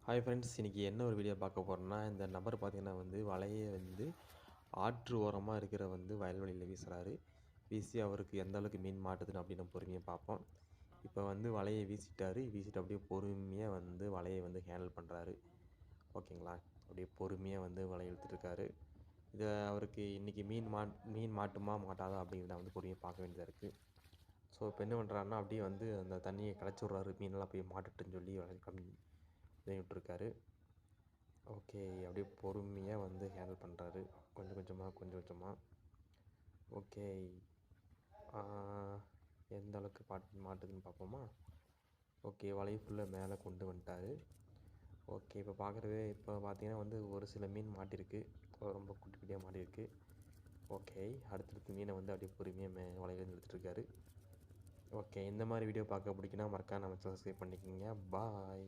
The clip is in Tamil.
ஹாய் ஃப்ரெண்ட்ஸ், இன்றைக்கி என்ன ஒரு வீடியோ பார்க்க போகிறோன்னா, இந்த நபர் பார்த்திங்கன்னா வலையை ஆற்று ஓரமாக இருக்கிற வயல்வெளியில் வீசுகிறாரு. வீசி அவருக்கு எந்த அளவுக்கு மீன் மாட்டுதுன்னு அப்படின்னு நம்ம பொறுமையாக பார்ப்போம். இப்போ வலையை வீசிட்டாரு. வீசிட்டு அப்படியே பொறுமையாக வலையை ஹேண்டில் பண்ணுறாரு. ஓகேங்களா? அப்படியே பொறுமையாக வலையை இழுத்துட்ருக்காரு. இதை அவருக்கு இன்றைக்கி மீன் மாட்டுமா மாட்டாதா அப்படிங்கிறத பொறுமையாக பார்க்க வேண்டியதாக இருக்குது. ஸோ இப்போ என்ன பண்ணுறாருன்னா, அப்படியே அந்த தண்ணியை கலைச்சி விட்றாரு. மீனெல்லாம் போய் மாட்டுட்டுன்னு சொல்லி இதை விட்டுருக்காரு. ஓகே, அப்படியே பொறுமையாக ஹேண்டில் பண்ணுறாரு. கொஞ்சம் கொஞ்சமாக கொஞ்சம் கொஞ்சமாக. ஓகே, எந்த அளவுக்கு மாட்டுதுன்னு பார்ப்போமா? ஓகே, வலையை ஃபுல்லாக மேலே கொண்டு வந்துட்டார். ஓகே, இப்போ பார்த்தீங்கன்னா ஒரு சில மீன் மாட்டிருக்கு. ரொம்ப குட்டி குட்டியாக மாட்டிருக்கு. ஓகே, அடுத்தடுத்து மீனை அப்படியே பொறுமையாக வலையிலேருந்து எடுத்துகிட்ருக்காரு. ஓகே, இந்த மாதிரி வீடியோ பார்க்க பிடிக்குன்னா மறக்காம நம்ம சப்ஸ்கிரைப் பண்ணிக்கோங்க. பாய்.